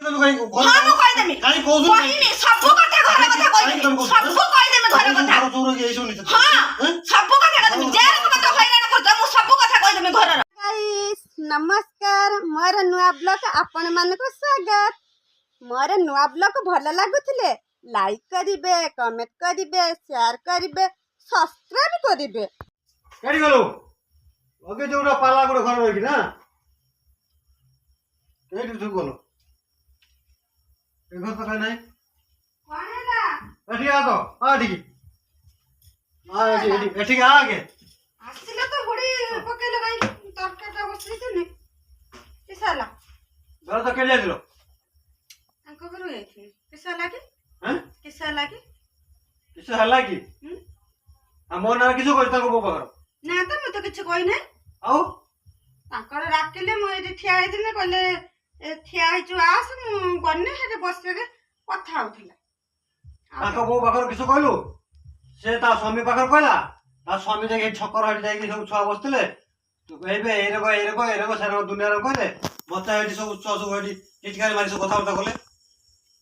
हां मु कहि देमी काई कोजु कहिनी सब कथा घर कथा कहि देमी सब कहि देमी घर कथा घर जोर के एसो नि हां सब कथा कहि देमी जे मत हैरान करतो मु सब कथा कहि देमी घर गाइस नमस्कार मोर नुआ ब्लॉग आपण मन को स्वागत मोर नुआ ब्लॉग भल लागुथिले लाइक करिवे कमेंट करिवे शेयर करिवे सब्सक्राइब करिवे केडी गलो ओके जोडा पाला गुडो घर रही ना केडी छु गलो घर तो नहीं कोन हैला एठी आ तो आ ठीक आ एठी एठी आ आगे आसिले तो बड़ी पके लगाई तरकाटा बसली तो ने किसाला घर तो केडी आइलो अंको करू एथि किसाला के हैं किसाला के किसे हल्ला की आ मोर ना किछो करता को बाबा ना तो मैं तो किछ कोइ नै आओ ताकर राखिले मु एठी ठिया आइथिने कहले ठिया आइछु आस मु गन्ने हेटे बसरे कथा होथिला ताको बो बाकर किछो कहलु से ता स्वामी बाकर कहला ता स्वामी जाके छकर हट जाके सब छुआ बसतले तो कहबे एरको सारा दुनिया रो कहले मते हेटी सब छुआ सब हेटी टिटकारी मारी सब कथा वार्ता करले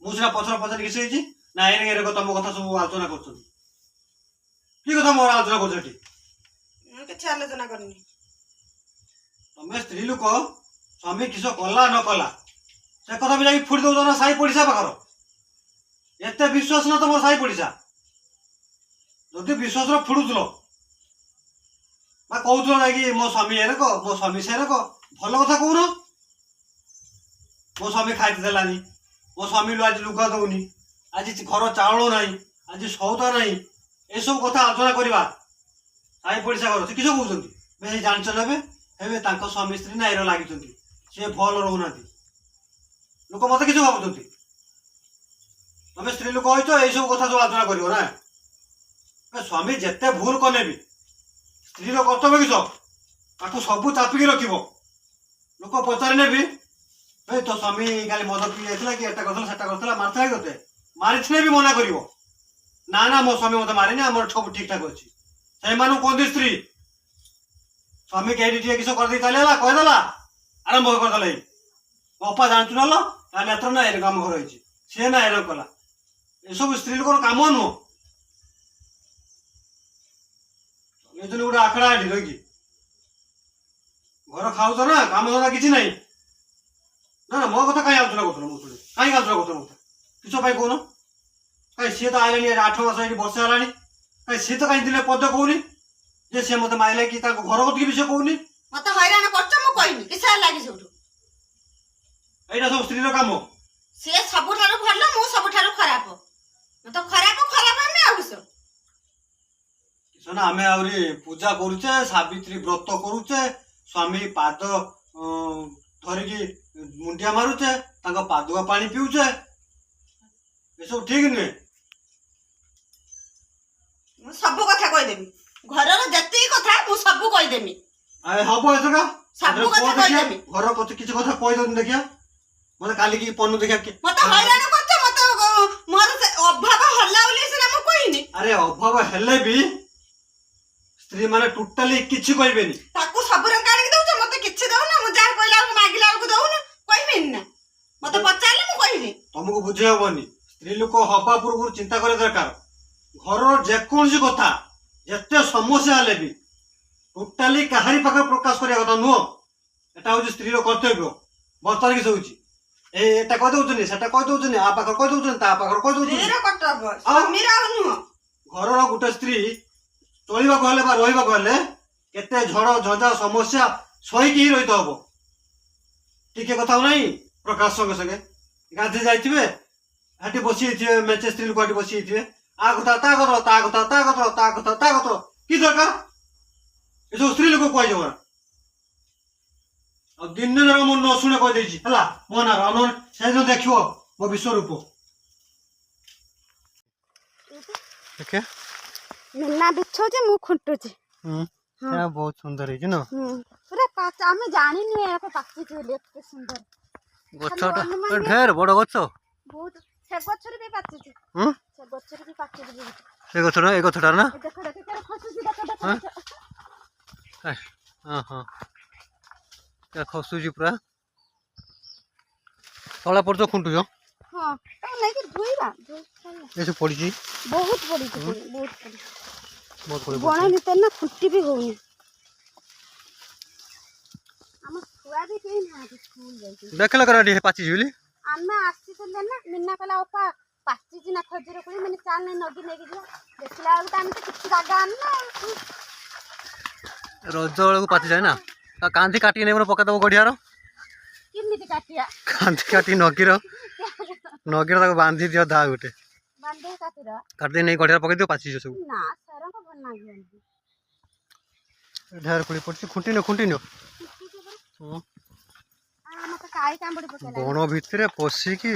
मुसरा पछर किछ हेची ना एरको तम कथा सब आलोचना करछन की कथा मोर आलोचना करछ हेटी मु किछ आलोचना करनी तमे स्त्री लोक स्वामी किस कला न कला से कथा भी जाके फुट दउछ ना साई पड़िसा पाखर एते विश्वास न तम साई पड़िसा जदि विश्वास रो फुडुथलो बा कहउथलो ना कि मो स्वामी एरको मो स्वामी सेरको भल कथा कहून मो स्वामी खाइते देलानी मो स्वामी लो आज लुगा दउनी आज घर चाउल नाही आज सौदा नाही ए सब कथा आलोचना करबा साई पड़िसा घर से किस कहउछंती बे जानछ नेबे हेबे तांको स्वामी स्त्री ना एरो लागिछंती से भल रहउनाती लोक मते किछ भाबुछंती तमे स्त्री लोक होइतो ए सब कथा जो आलोचना करियो ना ए स्वामी जेते भूल कने भी स्त्री रो कर्तव्य किछ ताको सब चापिकी रखिबो लोक पचारने भी ए तो स्वामी काली मद पी जायतला कि एटा करथला सेटा करथला मारथला गते मारिथले भी मना करिवो ना ना मो स्वामी मते मारिनी हमर सब ठीक ठाक अछि से मानु कोन स्त्री स्वामी केडी टिए किछ कर दै तालेला कह देला आरंभ कर देलै बापा जानछु नलो आ नेत्र ना एरे काम घर होइछि से ना एरे कला ए सब स्त्री लोकर काम नो ए जने उडा आखडा आडी रही घर खाउ त ना काम धंदा किछि नै ना ना मो कथा काई आलोचना करथलो मो सुने काई आलोचना करथलो मो किछ पाई कोन काई से त आइलानी 8 मास एडी वर्ष आलानी काई से त काई दिले पद कहूनी जे से मते माइला कि ताको घर कत कि विषय कहूनी मते हैरान करछ मु कहिनी किसा लागि सबटु एटा सब स्त्री रो काम से सबठारु भल मु सबठारु खराब म तो खराब हमें आ किसो किसना हमें आउरी पूजा करूचे सावित्री व्रत करूचे स्वामी पाद धरि कि मुंडिया मारुचे ताको पादुका पानी पिउचे ए सब ठीक नै मु सब कथा कहि देमी घर रो जत्ती कथा मु सब कहि देमी आए हबो एतका सब कथा कहि देमी घर कत किछ कथा कहि दन देखिया मते काली की पन्नु देखिया के मते हैरान करछ मते मोर से अभाव हल्ला उली से मु कहिनी अरे अभाव हेले भी स्त्री माने टोटली किछ कहबेनी ताको सब रंग काढी दउछ मते किछ दउ ना मु जा कहला मागिला को दउ ना कहिमेन ना मते पचारले मु कहिनी तुमको बुझे हबनी स्त्री लोक हबा पूर्व चिंता करे दरकार घर जे कोनसी कथा जत्ते समस्या हेले भी टोटली काहारी पाखर प्रकाश करिया कथा नुह एटा होची स्त्री रो कर्तव्य बर्तमान किस होची एटा कह दउछनी सेटा कह दउछनी आ पाखर कह दउछनी ता पाखर कह दउछनी मेरा कर्तव्य समीरा नु घर रो गुटे स्त्री चलिबा कहले बा रहिबा कहले केते झड़ झंझा समस्या सही की रहितो हबो टिके कथा नहीं प्रकाश संगे संगे गांधी जाइथिबे हाटी बसी थिए मेचे स्त्री लोक हाटी बसी थिए आ कथा ता कथा ता कथा ता कथा ता कथा ता कथा की दरकार ए जो स्त्री लोक कहि जवा अब दिन दिन मन न सुने कहि दैछि हला मन अनन से जो देखियो मो विश्व रूप ओके मिलना बिच्छो जे मु खुंटो जे या बहुत सुंदर है न पूरा पाच आमे जानि नि ए पाची जे लेते सुंदर गछटा ढेर बड़ गछ बहुत से गछरे भी पाची जे से गछरे भी पाची जे से गछटा ए गछटा ना देखो देखो केरा खसुसी देखो हां हां क्या खसुजी पूरा ତଳେ ପଡୁଛ ଖୁଣ୍ଟୁଛ ହଁ ତାକୁ ନେଇକି ଧୋଇବା ଏସବୁ ପଡିଛି ବହୁତ ପଡ଼ିଛି ବହୁତ ପଡ଼ିଛି ବହୁତ ପଡି ବଣ ଭିତରେ ନା ଫୁଟି ବି ହଉନି ଆମ ଛୁଆ ବି କେହି ନାହାନ୍ତି ସ୍କୁଲ ଯାଇଛନ୍ତି ଦେଖିଲ କର ଟିକେ ପାଚିଛି ବୋଲି ଆମେ ଆସିଥିଲେ ନା ମିନା କହିଲା ଅପା ପାଚିଛି ନା ଖଜୁର କୋଳି ମାନେ ଚାଲ ନଦୀ ନେଇକି ଯିବା ଦେଖିଲା ବେଳକୁ ତ ଆମେ ତ କିଛି ଜାଗା ଆଣିନା ରଜ ବେଳକୁ ପାଚିଯାଏ ନା କାନ୍ଦି କାଟିକି ନେଇ ପକେଇଦବ ଗଡ଼ିଆର କେମିତି କାଟିବା କାନ୍ଦି କାଟି ନଗିର ତାକୁ ବାନ୍ଧି ଦିଅ ଦା ଗୋଟେ ବାନ୍ଧି କାଟିଦବା କାଟିଦେଇ ନେଇ ଗଡ଼ିଆର ପକେଇ ଦିଅ ପାଚିଯିବ ସବୁ ନା ସାରଙ୍କ ଭଲ ଲାଗିବନି ଢେର କୋଳି ପଡିଛି ଖୁଣ୍ଟି ନିଅ ମତେ କାଇ କାମୁଡି ପକେଇଲା ବଣ ଭିତରେ ପଶିକି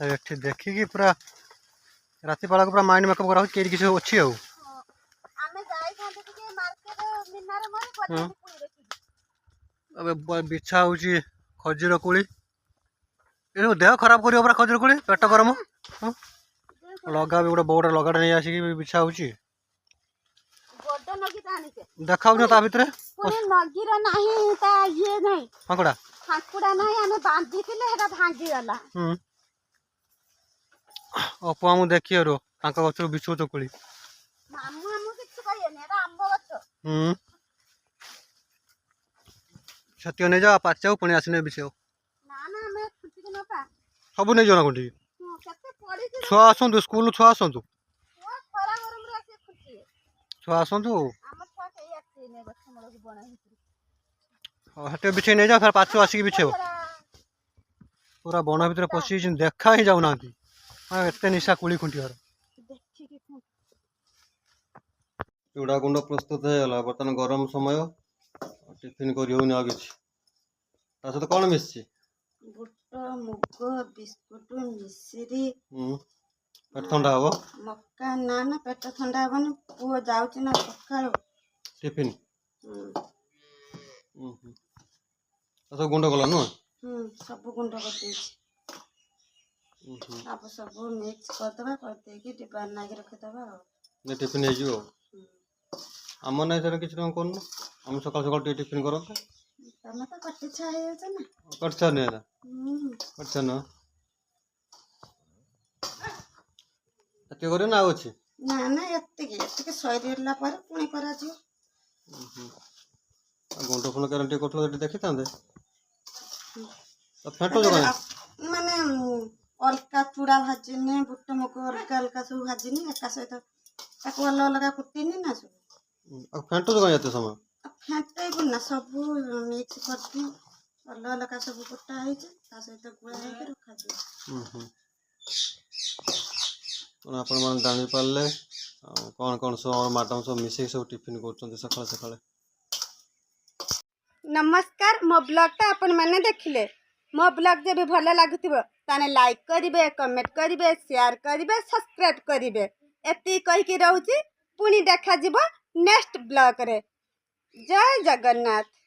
ଏଠି ଦେଖିକି ପୁରା ରାତି ପାଳକୁ ପୁରା ମାଇଣ୍ଡ ମେକଅପ୍ କରା ହଉଛି କେହି କିଛି ଅଛି ଆଉ ଆମେ ଯାଇଥାନ୍ତେ ଟିକେ ମାର୍କେଟ ମିନାରେ ମୋର ପଚାରି ପୁଣି ଦେଖିବି ଏବେ ବିଛା ହଉଛି ଖଜୁର କୋଳି ଏ ଦେହ ଖରାପ କରିବ ପୁରା ଖଜୁର କୋଳି ପେଟ ଗରମ ଲଗା ବି ଗୋଟେ ବଉଟା ଲଗାଟା ନେଇ ଆସିକି ବିଛା ହଉଛି ବଡ ନଗିଟା ଆଣିଛେ ଦେଖାଉନି ତା ଭିତରେ ପୁଣି ନଗିର ନାହିଁ ତା ଇଏ ନାହିଁ ଫାଙ୍କୁଡା ନାହିଁ ଆମେ ବାନ୍ଧିଥିଲେ ସେଟା ଭାଙ୍ଗିଗଲା ଅପୁ ଆମକୁ ଦେଖିବାରୁ ତାଙ୍କ ଗଛରୁ ବିଛୁଛ କୋଳି ମାମୁଁ ଆମକୁ କିଛି କହିବେନି ଏଟା ଆମ୍ବ ଗଛ ସେତିକ ନେଇଯାଅ ପାଚିଯାଉ ପୁଣି ଆସିନେ ବିଛାଉ ନା ଆମେ ଖୁଣ୍ଟିକି ନବା ସବୁ ନେଇଯାଉ ନା ଖୁଣ୍ଟିକି କେତେ ପଡିଛି ଛୁଆ ଆସନ୍ତୁ ସ୍କୁଲରୁ ଛୁଆ ଆସନ୍ତୁ ଖରା ଗରମରେ ଆସି ଖୁଣ୍ଟିବେ ଛୁଆ ଆସନ୍ତୁ ଆମ ଛୁଆ କେହି ଆସିବେନି ଗଛ ମୂଳକୁ ବଣ ଭିତରୁ ସେଠି ବିଛେଇ ନେଇଯାଅ ଫେର ପାଛୁ ଆସିକି ବିଛେଇବ ପୁରା ବଣ ଭିତରେ ପଶିଯାଇଛି ଦେଖା ହିଁ ଯାଉନାହାନ୍ତି ଏତେ ନିଶା କୋଳି ଖୁଣ୍ଟିବାର ଚୁଡ଼ା ଗୁଣ୍ଡ ପ୍ରସ୍ତୁତ ହେଇଗଲା ବର୍ତ୍ତମାନ ଗରମ ସମୟ ଟିଫିନ କରି ହଉନି ଆଉ କିଛି ତା ସହିତ କଣ ମିଶିଛି ବୁଟ ମୁଗ ବିସ୍କୁଟ ମିଶ୍ରି ପେଟ ଥଣ୍ଡା ହବ ମକା ନା ପେଟ ଥଣ୍ଡା ହବନି ପୁଅ ଯାଉଛି ନା ସକାଳୁ ଟିଫିନ ସବୁ ଗୁଣ୍ଡ କଲ ନୁହଁ ସବୁ ଗୁଣ୍ଡ କରିଦେଇଛି ସବୁ ମିକ୍ସ କରିଦେବା କରିଦେଇକି ଡିବାର ନାଗି ରଖିଦେବା ଆଉ ଟିଫିନ ହେଇଯିବ ଆମ ନାଇଁ ସେଟା କିଛି ଟଙ୍କା କରୁନୁ ଆମେ ସକାଳୁ ସକାଳୁ ଟିକେ ଟିଫିନ କରନ୍ତେ ତମେ ତ କଟିଛା ହେଇଯାଉଛ ନା କରିଛ ନୁହେଁ ନା କରିଛ ନୁହଁ ଏତିକି କରିବ ନା ଆଉ ଅଛି ନା ଏତିକି ସରିଲା ପରେ ପୁଣି କରାଯିବ ଗୁଣ୍ଡ ଫୁଣ୍ଡ କେମିତି ଟିକେ କରୁଥିଲ ସେଠି ଦେଖିଥାନ୍ତେ ମାନେ ଅଲଗା ଚୁଡ଼ା ଭାଜିନି ବୁଟ ମୁଗ ଅଲଗା ସବୁ ଭାଜିନି ଏକା ସହିତ ତାକୁ ଅଲଗା କୁଟିନି ନା ସବୁ ଆଉ ଫେଣ୍ଟୁଛ କାଇଁ ଏତେ ସମୟ ଫେଣ୍ଟେଇବୁ ନା ସବୁ ମିକ୍ସ କରିଦିଏ ଅଲଗା ସବୁ କୁଟା ହେଇଛି ତା ସହିତ ଗୁଳା ହେଇକି ରଖାଯିବ ଆପଣମାନେ ଜାଣିପାରିଲେ କ'ଣ କ'ଣ ସବୁ ଆମର ମ୍ୟାଡ଼ାମ ସବୁ ମିଶେଇକି ସବୁ ଟିଫିନ କରୁଛନ୍ତି ସକାଳେ ସକାଳେ ନମସ୍କାର ମୋ ବ୍ଲଗ୍ଟା ଆପଣମାନେ ଦେଖିଲେ ମୋ ବ୍ଲଗ୍ ଯଦି ଭଲ ଲାଗୁଥିବ ତାହେଲେ ଲାଇକ୍ କରିବେ କମେଣ୍ଟ କରିବେ ସେୟାର କରିବେ ସବସ୍କ୍ରାଇବ୍ କରିବେ ଏତିକି କହିକି ରହୁଛି ପୁଣି ଦେଖାଯିବ ନେକ୍ସଟ ବ୍ଲଗ୍ରେ ଜୟ ଜଗନ୍ନାଥ।